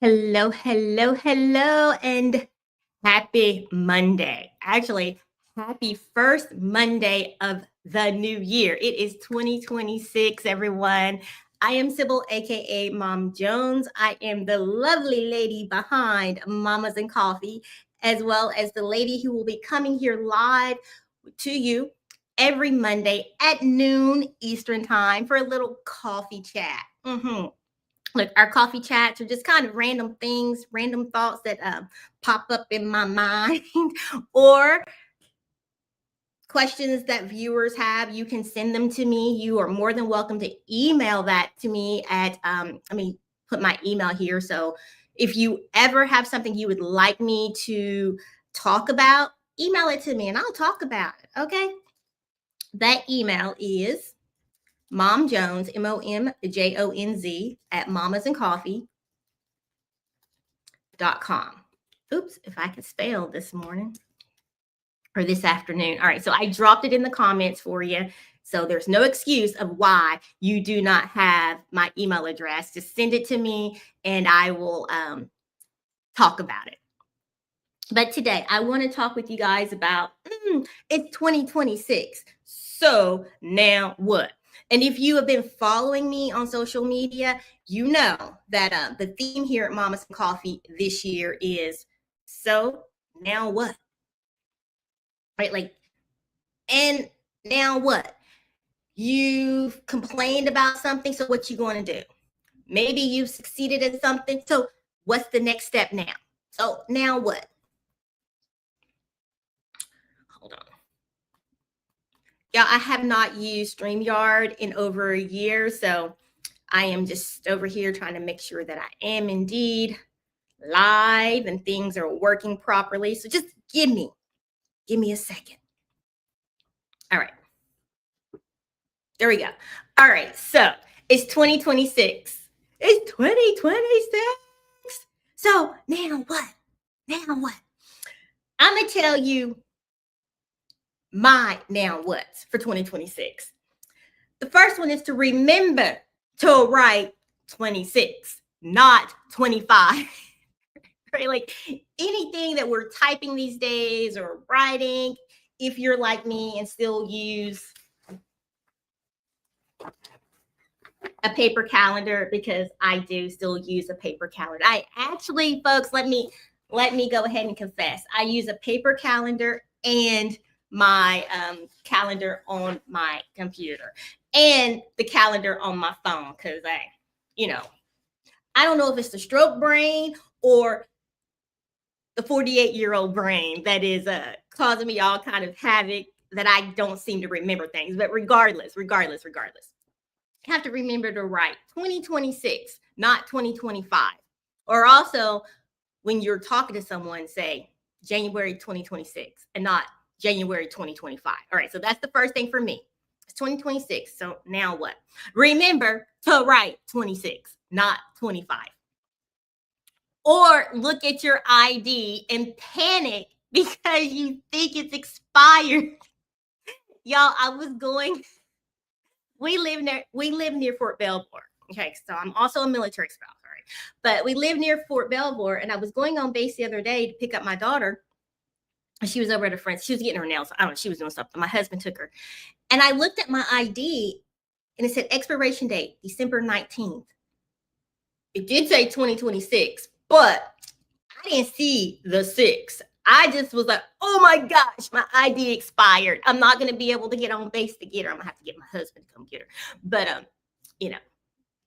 Hello, hello, hello, and happy Monday. Actually, happy first Monday of the new year. It is 2026, everyone. I am Sybil, aka MomJonz. I am the lovely lady behind Mamas and Coffee, as well as the lady who will be coming here live to you every Monday at noon Eastern Time for a little coffee chat. Look, our coffee chats are just kind of random things, random thoughts that pop up in my mind, or questions that viewers have. You can send them to me. You are more than welcome to email that to me at, let me put my email here. So if you ever have something you would like me to talk about, email it to me and I'll talk about it. Okay. That email is MomJonz, MomJonz at mamasandcoffee.com. Oops, if I could spell this morning or this afternoon. All right, so I dropped it in the comments for you. So there's no excuse of why you do not have my email address. Just send it to me and I will talk about it. But today I want to talk with you guys about it's 2026. So now what? And if you have been following me on social media, you know that the theme here at Mamas and Coffee this year is so now what? Right? Like, and now what? You've complained about something, so what you going to do? Maybe you've succeeded at something, so what's the next step now? So now what? Hold on. Yeah, I have not used StreamYard in over a year, so I am just over here trying to make sure that I am indeed live and things are working properly. So just give me a second. All right. There we go. All right. So it's 2026. It's 2026. So now what? Now what? I'm going to tell you my now what's for 2026. The first one is to remember to write 26, not 25. Right? Like anything that we're typing these days or writing, if you're like me and still use a paper calendar, because I do still use a paper calendar. I actually, folks, let me go ahead and confess. I use a paper calendar and my calendar on my computer and the calendar on my phone, because I don't know if it's the stroke brain or the 48-year-old brain that is causing me all kind of havoc that I don't seem to remember things. But regardless, you have to remember to write 2026, not 2025. Or also, when you're talking to someone, say January 2026 and not January 2025. All right, so that's the first thing for me. It's 2026. So now what? Remember to write 26, not 25. Or look at your ID and panic because you think it's expired. Y'all, we live near Fort Belvoir. Okay, so I'm also a military spouse, all right. But we live near Fort Belvoir, and I was going on base the other day to pick up my daughter. She was over at a friend's. She was getting her nails. I don't know. She was doing something. My husband took her. And I looked at my ID, and it said expiration date, December 19th. It did say 2026, but I didn't see the 6. I just was like, oh my gosh, my ID expired. I'm not going to be able to get on base to get her. I'm going to have to get my husband to come get her. But,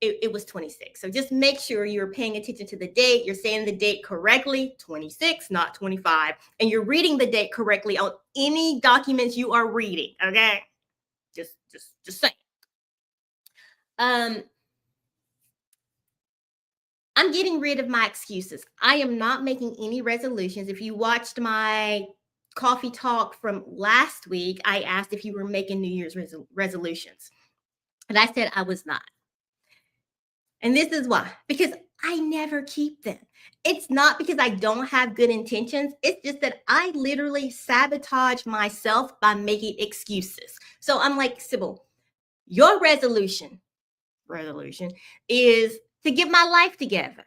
it was 26. So just make sure you're paying attention to the date. You're saying the date correctly, 26, not 25. And you're reading the date correctly on any documents you are reading. Okay. Just saying. I'm getting rid of my excuses. I am not making any resolutions. If you watched my coffee talk from last week, I asked if you were making New Year's resolutions. And I said I was not. And this is why. Because I never keep them. It's not because I don't have good intentions. It's just that I literally sabotage myself by making excuses. So I'm like, Sybil, your resolution is to get my life together.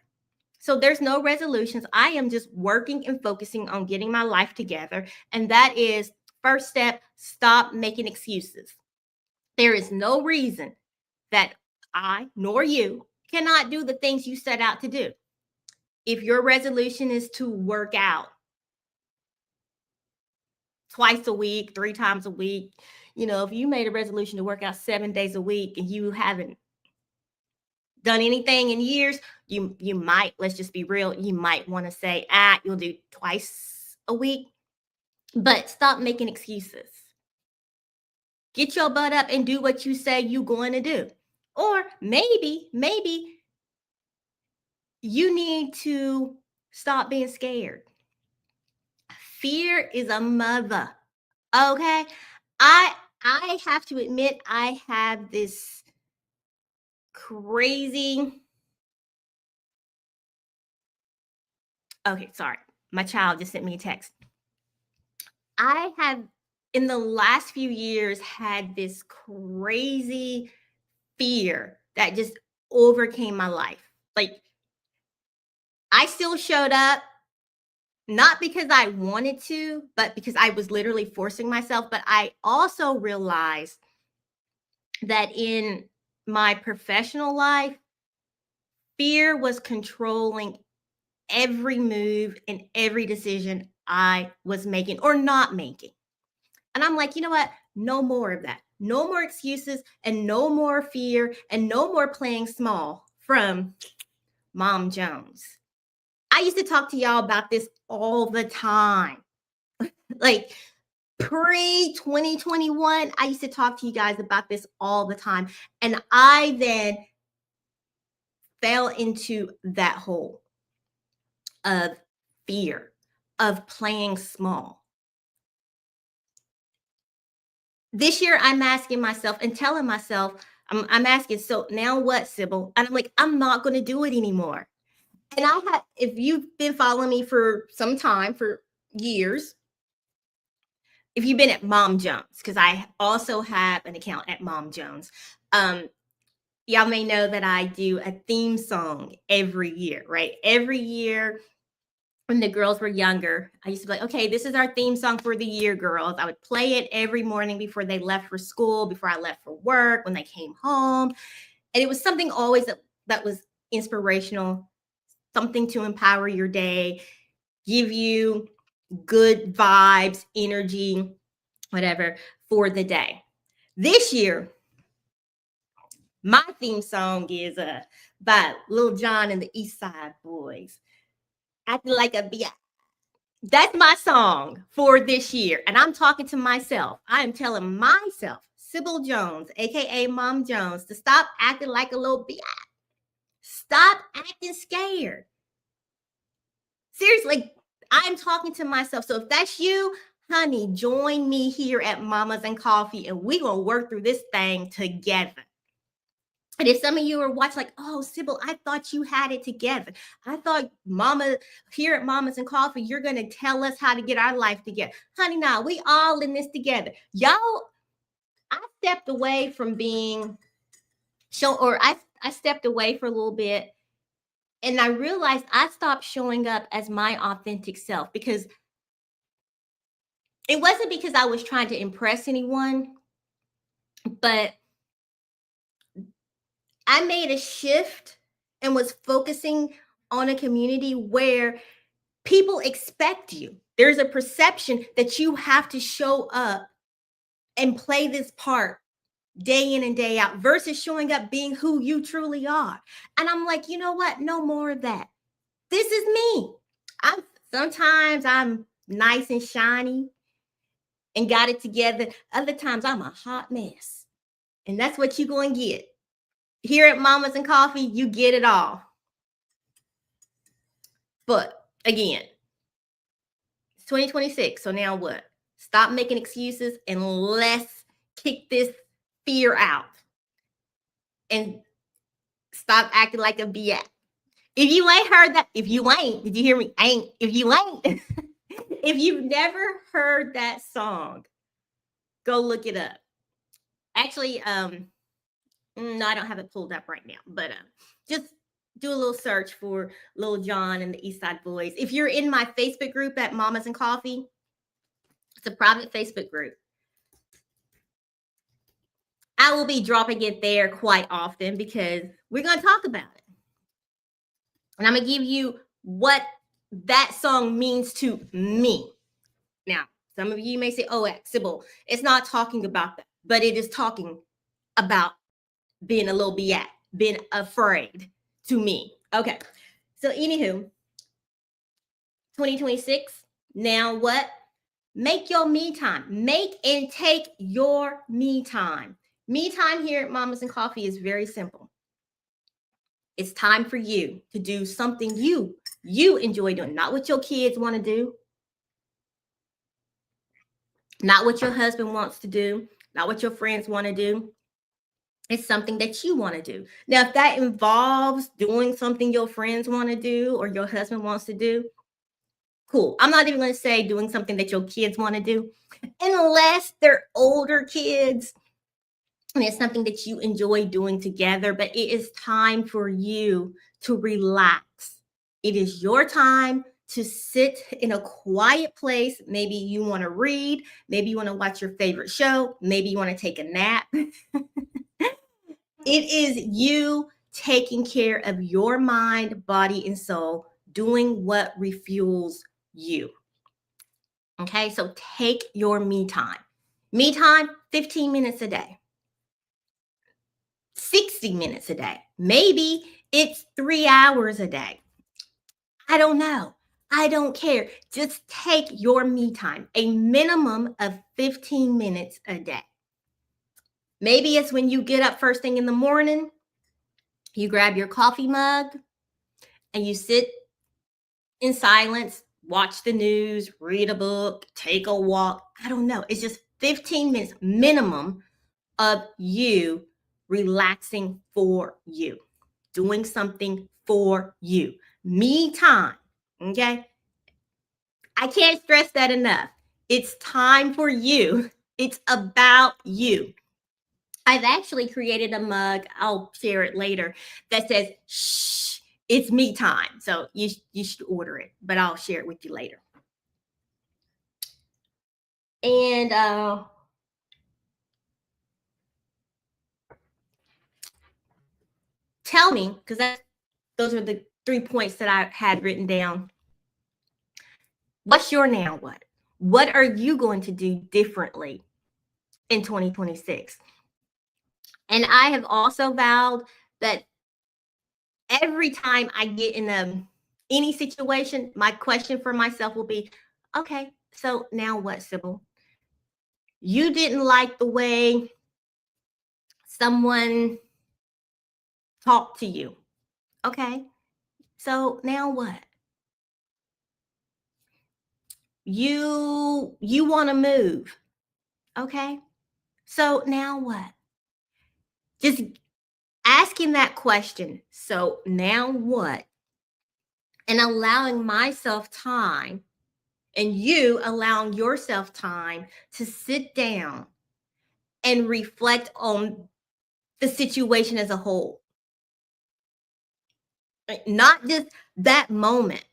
So there's no resolutions. I am just working and focusing on getting my life together. And that is first step, stop making excuses. There is no reason that I nor you cannot do the things you set out to do. If your resolution is to work out twice a week, 3 times a week, if you made a resolution to work out 7 days a week and you haven't done anything in years, you might, let's just be real, you might want to say, you'll do twice a week, but stop making excuses. Get your butt up and do what you say you're going to do. Or maybe you need to stop being scared. Fear is a mother. Okay? I have to admit, I have this crazy. Okay, sorry. My child just sent me a text. I have, in the last few years, had this crazy fear that just overcame my life. Like, I still showed up, not because I wanted to, but because I was literally forcing myself. But I also realized that in my professional life, fear was controlling every move and every decision I was making or not making. And I'm like, you know what? No more of that. No more excuses and no more fear and no more playing small from MomJonz. I used to talk to y'all about this all the time. Like pre 2021, I used to talk to you guys about this all the time. And I then fell into that hole of fear, of playing small. This year, I'm asking myself and telling myself, I'm asking, so now what, Sybil? And I'm like, I'm not going to do it anymore. And if you've been following me for some time, for years, if you've been at MomJonz, because I also have an account at MomJonz, y'all may know that I do a theme song every year, right? Every year when the girls were younger, I used to be like, okay, this is our theme song for the year, girls. I would play it every morning before they left for school, before I left for work, when they came home. And it was something always that was inspirational, something to empower your day, give you good vibes, energy, whatever, for the day. This year, my theme song is by Lil Jon and the East Side Boys. Acting like a bitch. That's my song for this year. And I'm talking to myself. I am telling myself, Sybil Jones, aka MomJonz, to stop acting like a little bitch. Stop acting scared. Seriously, I'm talking to myself. So if that's you, honey, join me here at Mamas and Coffee, and we're going to work through this thing together. And if some of you are watching, like, oh, Sybil, I thought you had it together. I thought Mama, here at Mamas and Coffee, you're going to tell us how to get our life together. Honey, now we all in this together. Y'all, I stepped away from being I stepped away for a little bit. And I realized I stopped showing up as my authentic self, because it wasn't because I was trying to impress anyone, but I made a shift and was focusing on a community where people expect you. There's a perception that you have to show up and play this part day in and day out versus showing up being who you truly are. And I'm like, you know what? No more of that. This is me. Sometimes I'm nice and shiny and got it together. Other times I'm a hot mess. And that's what you're going to get. Here at Mamas and Coffee, you get it all. But again, it's 2026. So now what? Stop making excuses and let's kick this fear out. And stop acting like a BS. If you ain't heard that, did you hear me? If you ain't, if you've never heard that song, go look it up. Actually, no, I don't have it pulled up right now, but just do a little search for Lil Jon and the East Side Boys. If you're in my Facebook group at Mamas and Coffee, it's a private Facebook group. I will be dropping it there quite often because we're going to talk about it. And I'm going to give you what that song means to me. Now, some of you may say, oh, Sybil, it's not talking about that, but it is talking about being a little biat, being afraid to me. Okay. So, anywho, 2026, now what? Make your me time. Make and take your me time. Me time here at Mamas and Coffee is very simple. It's time for you to do something you enjoy doing, not what your kids want to do, not what your husband wants to do, not what your friends want to do. It's something that you want to do. Now, if that involves doing something your friends want to do or your husband wants to do, cool. I'm not even going to say doing something that your kids want to do, unless they're older kids and it's something that you enjoy doing together. But it is time for you to relax. It is your time to sit in a quiet place. Maybe you want to read. Maybe you want to watch your favorite show. Maybe you want to take a nap. It is you taking care of your mind, body, and soul, doing what refuels you. Okay, so take your me time. Me time, 15 minutes a day, 60 minutes a day. Maybe it's 3 hours a day. I don't know. I don't care. Just take your me time, a minimum of 15 minutes a day. Maybe it's when you get up first thing in the morning, you grab your coffee mug and you sit in silence, watch the news, read a book, take a walk. I don't know. It's just 15 minutes minimum of you relaxing for you, doing something for you. Me time. Okay. I can't stress that enough. It's time for you. It's about you. I've actually created a mug, I'll share it later, that says, shh, it's me time. So you should order it, but I'll share it with you later. And tell me, because those are the 3 points that I had written down. What's your now what? What are you going to do differently in 2026? And I have also vowed that every time I get in any situation, my question for myself will be, okay, so now what, Sybil? You didn't like the way someone talked to you. Okay, so now what? You want to move. Okay, so now what? Just asking that question. So now what? And allowing myself time and you allowing yourself time to sit down and reflect on the situation as a whole. Not just that moment.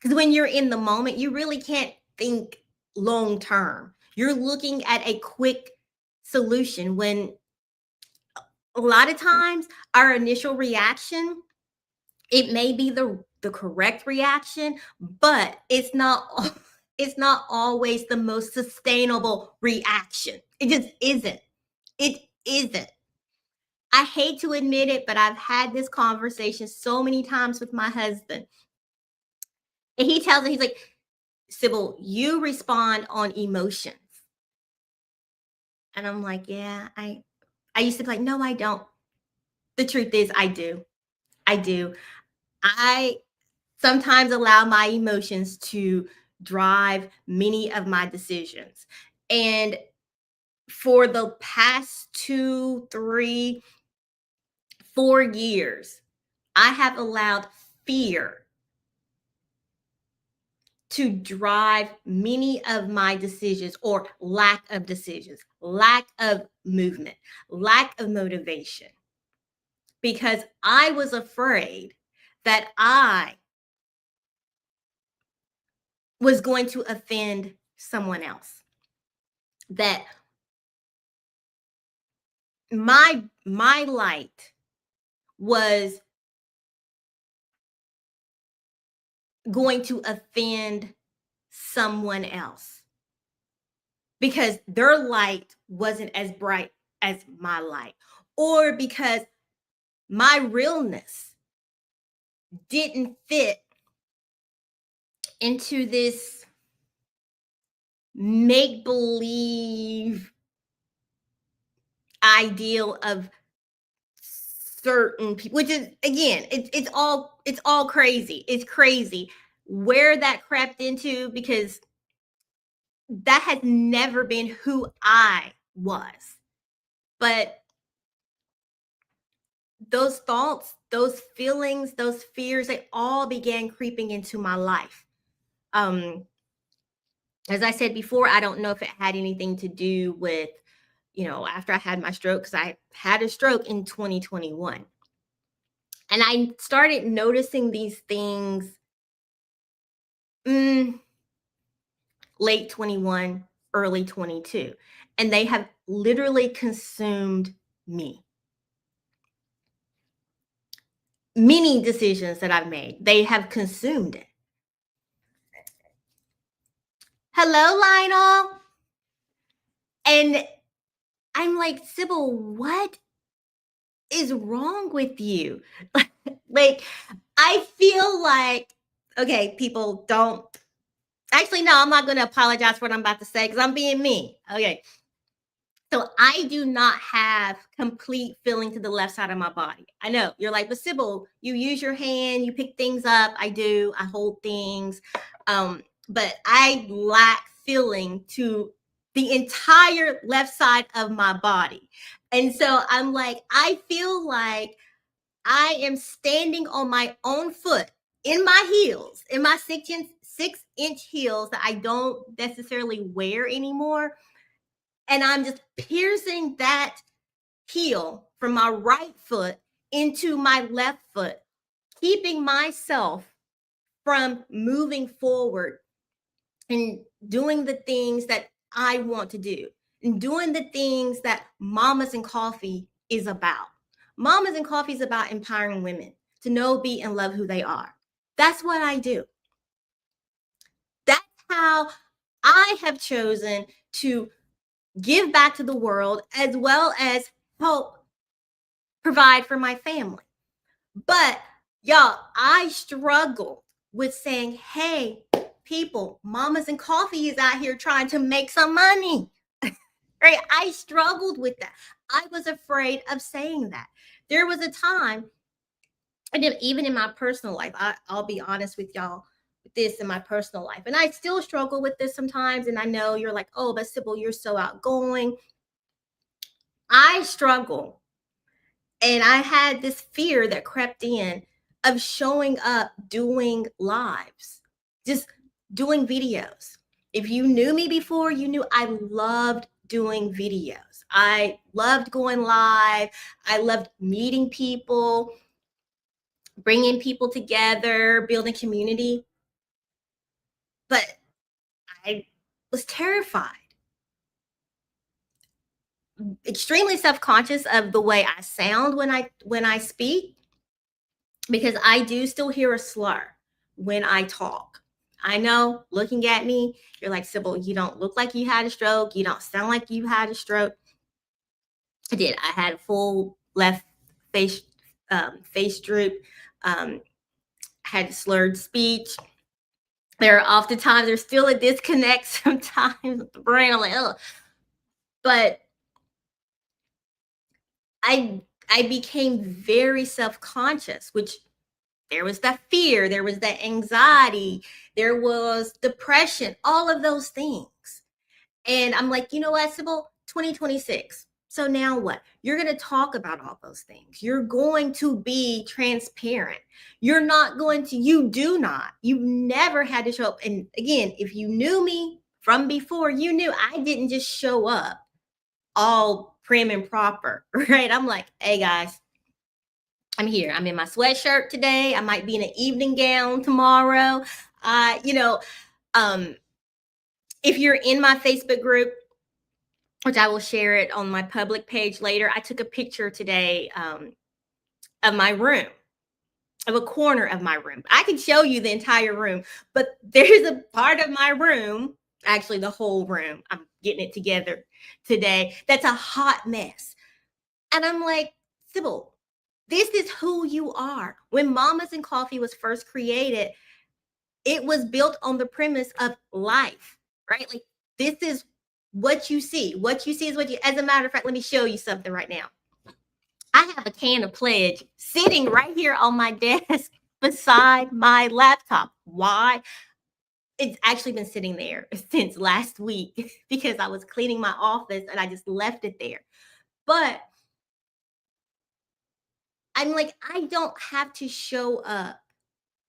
Because when you're in the moment, you really can't think long term. You're looking at a quick solution when a lot of times our initial reaction, it may be the correct reaction, but it's not always the most sustainable reaction. It just isn't. It isn't. I hate to admit it, but I've had this conversation so many times with my husband. And he tells me, he's like, Sybil, you respond on emotions. And I'm like, yeah, I used to be like, no, I don't. The truth is I do. I do. I sometimes allow my emotions to drive many of my decisions. And for the past 2, 3, 4 years, I have allowed fear to drive many of my decisions or lack of decisions, lack of movement, lack of motivation. because I was afraid that I was going to offend someone else. That my light was going to offend someone else because their light wasn't as bright as my light, or because my realness didn't fit into this make believe ideal of certain people, which is, again, it's all crazy. It's crazy where that crept into, because that has never been who I was. But those thoughts, those feelings, those fears, they all began creeping into my life. As I said before, I don't know if it had anything to do with, after I had my stroke, because I had a stroke in 2021. And I started noticing these things late 21, early 22. And they have literally consumed me. Many decisions that I've made, they have consumed it. Hello, Lionel. And I'm like, Sybil, what is wrong with you? Like, I feel like, okay, people don't. Actually, no, I'm not going to apologize for what I'm about to say because I'm being me. Okay. So I do not have complete feeling to the left side of my body. I know you're like, but Sybil, you use your hand, you pick things up. I do. I hold things. But I lack feeling to the entire left side of my body. And so I'm like, I feel like I am standing on my own foot in my heels, in my 6-inch heels that I don't necessarily wear anymore. And I'm just piercing that heel from my right foot into my left foot, keeping myself from moving forward and doing the things that I want to do and doing the things that Mamas and Coffee is about. Mamas and Coffee is about empowering women to know, be, and love who they are. That's what I do. That's how I have chosen to give back to the world, as well as help provide for my family. But y'all, I struggle with saying, hey, people, Mamas and Coffee is out here trying to make some money. Right? I struggled with that. I was afraid of saying that. There was a time, and even in my personal life, I'll be honest with y'all, with this in my personal life. And I still struggle with this sometimes. And I know you're like, oh, but Sybil, you're so outgoing. I struggle. And I had this fear that crept in of showing up doing lives, just doing videos. If you knew me before, you knew I loved doing videos. I loved going live. I loved meeting people, bringing people together, building community. But I was terrified, extremely self-conscious of the way I sound when I speak, because I do still hear a slur when I talk. I know, looking at me, you're like, Sybil, you don't look like you had a stroke. You don't sound like you had a stroke. I did. I had a full left face droop. Had slurred speech. There are oftentimes, there's still a disconnect sometimes with the brain. I'm like, oh. But I became very self-conscious, which there was that fear, there was that anxiety, there was depression, all of those things. And I'm like, you know what, Sybil, 2026. So now what? You're going to talk about all those things. You're going to be transparent. You're not going to, you've never had to show up. And again, if you knew me from before, you knew I didn't just show up all prim and proper, right? I'm like, hey guys, I'm here. I'm in my sweatshirt today. I might be in an evening gown tomorrow. You know, if you're in my Facebook group, which I will share it on my public page later, I took a picture today of my room, of a corner of my room. I can show you the entire room, but there's a part of my room, actually the whole room, I'm getting it together today, that's a hot mess. And I'm like, Sybil, this is who you are. When Mamas and Coffee was first created, it was built on the premise of life, right? Like, this is what you see. What you see is what you, as a matter of fact, let me show you something right now. I have a can of Pledge sitting right here on my desk beside my laptop. Why? It's actually been sitting there since last week because I was cleaning my office and I just left it there. But I'm like, I don't have to show up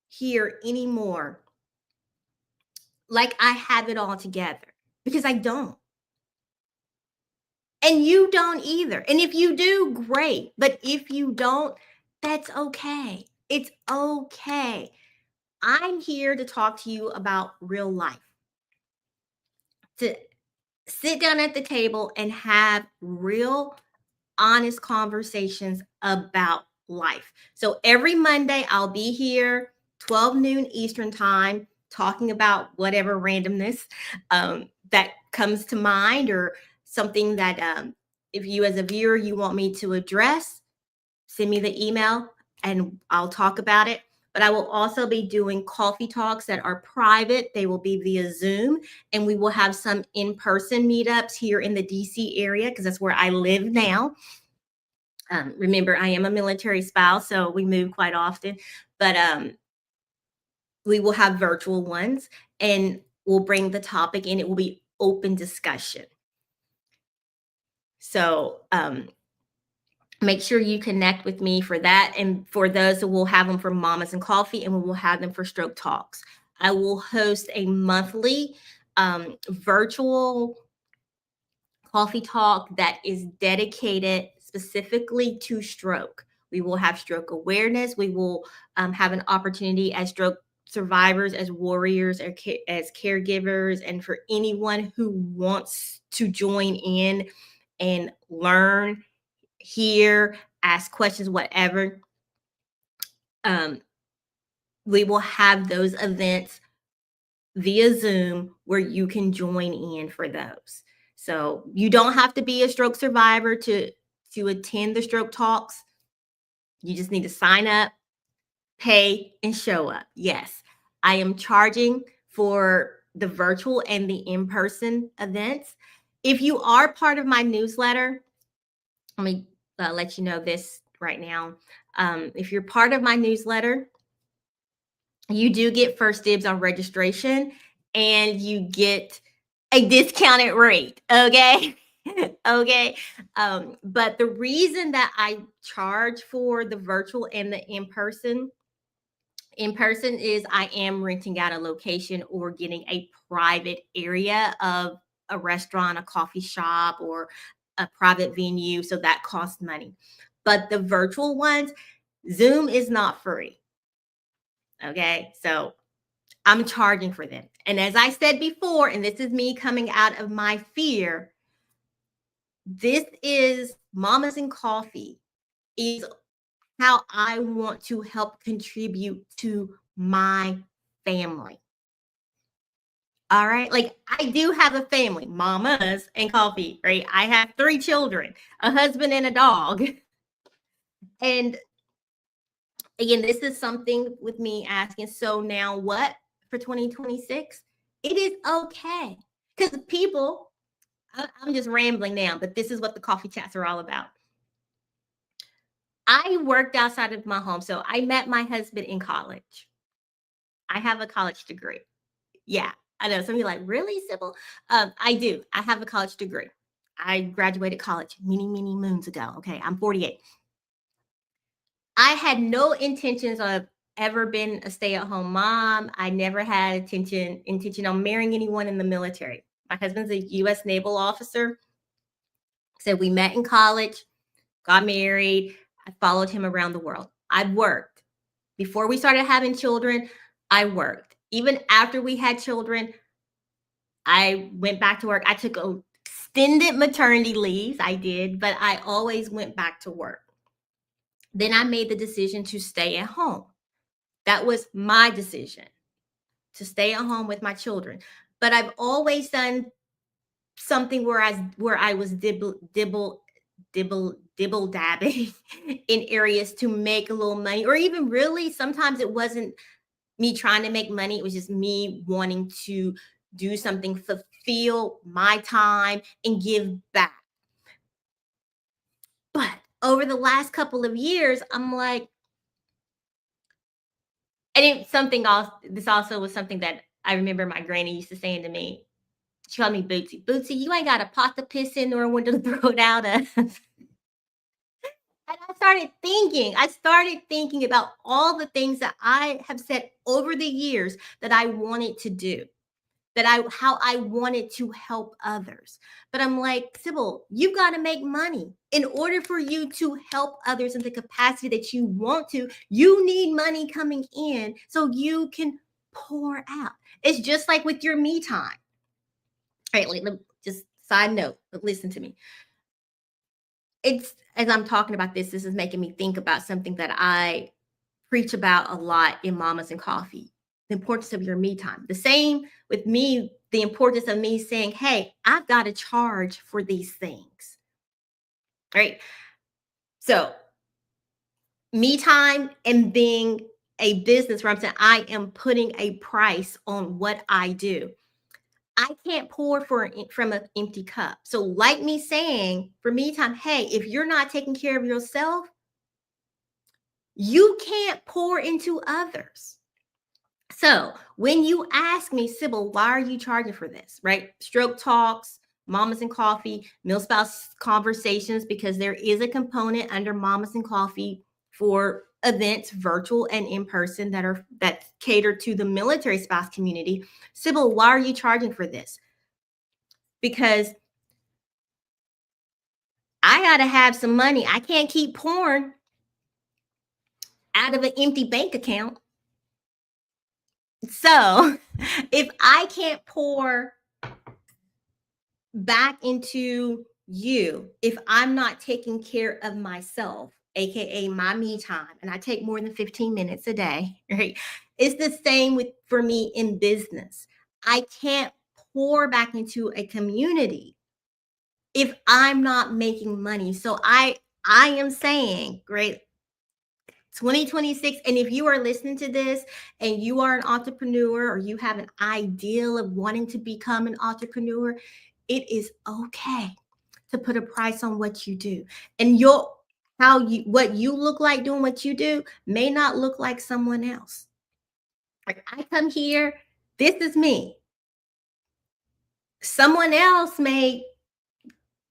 here anymore like I have it all together, because I don't. And you don't either. And if you do, great. But if you don't, that's okay. It's okay. I'm here to talk to you about real life, to sit down at the table and have real, honest conversations about life. So every Monday, I'll be here, 12 noon Eastern time, talking about whatever randomness that comes to mind, or something that if you as a viewer, you want me to address, send me the email and I'll talk about it. But I will also be doing coffee talks that are private. They will be via Zoom, and we will have some in-person meetups here in the DC area because that's where I live now. Remember, I am a military spouse, so we move quite often, but we will have virtual ones, and we'll bring the topic in. It will be open discussion. So make sure you connect with me for that. And for those, we'll have them for Mamas and Coffee, and we will have them for Stroke Talks. I will host a monthly virtual coffee talk that is dedicated specifically to stroke. We will have stroke awareness. We will have an opportunity as stroke survivors, as warriors, as caregivers, and for anyone who wants to join in and learn, hear, ask questions, whatever. We will have those events via Zoom where you can join in for those. So you don't have to be a stroke survivor to attend the stroke talks. You just need to sign up, pay, and show up. Yes, I am charging for the virtual and the in-person events. If you are part of my newsletter, let me let you know this right now. If you're part of my newsletter, you do get first dibs on registration, and you get a discounted rate. Okay. Okay. But the reason that I charge for the virtual and the in-person is I am renting out a location or getting a private area of a restaurant, a coffee shop, or a private venue. So that costs money. But the virtual ones, Zoom is not free. Okay. So I'm charging for them. And as I said before, and this is me coming out of my fear, this is Mamas and Coffee is how I want to help contribute to my family. All right. Like, I do have a family, Mamas and Coffee, right? I have 3 children, a husband, and a dog. And again, this is something with me asking, so now what for 2026? It is okay. Because people, I'm just rambling now, but this is what the coffee chats are all about. I worked outside of my home. So I met my husband in college. I have a college degree. Yeah, I know. Some of you are like, really, Sybil? I do. I have a college degree. I graduated college many, many moons ago. Okay, I'm 48. I had no intentions of ever been a stay-at-home mom. I never had intention on marrying anyone in the military. My husband's a U.S. naval officer. So we met in college, got married. I followed him around the world. I worked. Before we started having children, I worked. Even after we had children, I went back to work. I took extended maternity leaves. I did, but I always went back to work. Then I made the decision to stay at home. That was my decision, to stay at home with my children. But I've always done something where I was dibble dabbing in areas to make a little money, or even really sometimes it wasn't me trying to make money. It was just me wanting to do something, fulfill my time and give back. But over the last couple of years, I'm like, and it's something else. This also was something that I remember my granny used to saying to me. She called me Bootsy. Bootsy, you ain't got a pot to piss in or a window to throw it out of. And I started thinking about all the things that I have said over the years that I wanted to do, how I wanted to help others. But I'm like, Sybil, you've got to make money. In order for you to help others in the capacity that you want to, you need money coming in so you can pour out. It's just like with your me time. All right, just side note, but listen to me. It's, as I'm talking about this is making me think about something that I preach about a lot in Mamas and Coffee, the importance of your me time. The same with me, the importance of me saying, hey, I've got to charge for these things. All right. So me time and being a business where I'm saying I am putting a price on what I do. I can't pour from an empty cup. So like me saying for me time, hey, if you're not taking care of yourself, you can't pour into others. So when you ask me, Sybil, why are you charging for this, right? Stroke talks, Mamas and Coffee, Meal Spouse Conversations, because there is a component under Mamas and Coffee for events, virtual and in person, that cater to the military spouse community. Sybil, why are you charging for this? Because I got to have some money. I can't keep pouring out of an empty bank account. So if I can't pour back into you, if I'm not taking care of myself, aka my me time, and I take more than 15 minutes a day, right? It's the same for me in business. I can't pour back into a community if I'm not making money. So I am saying, great, 2026, and if you are listening to this and you are an entrepreneur or you have an ideal of wanting to become an entrepreneur, it is okay to put a price on what you do. And what you look like doing what you do may not look like someone else. Like, I come here, this is me. Someone else may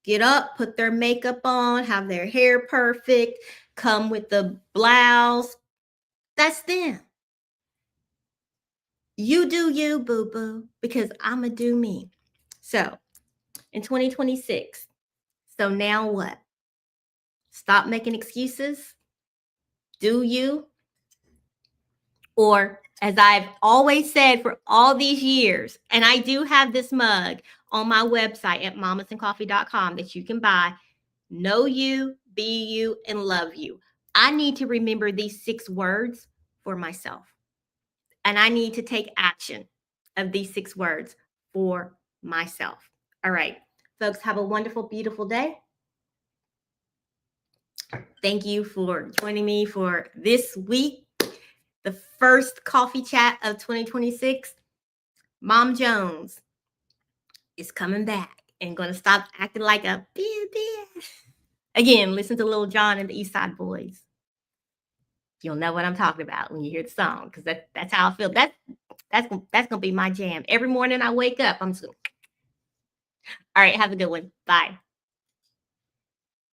get up, put their makeup on, have their hair perfect, come with the blouse. That's them. You do you, boo-boo, because I'ma do me. So in 2026, so now what? Stop making excuses. Do you? Or as I've always said for all these years, and I do have this mug on my website at mamasandcoffee.com that you can buy. Know you, be you, and love you. I need to remember these 6 words for myself. And I need to take action of these 6 words for myself. All right, folks, have a wonderful, beautiful day. Thank you for joining me for this week, the first coffee chat of 2026. MomJonz is coming back and going to stop acting like a bitch. Again, listen to Lil Jon and the East Side Boys. You'll know what I'm talking about when you hear the song, because that's how I feel. That's gonna be my jam. Every morning I wake up, I'm just all right, have a good one. Bye.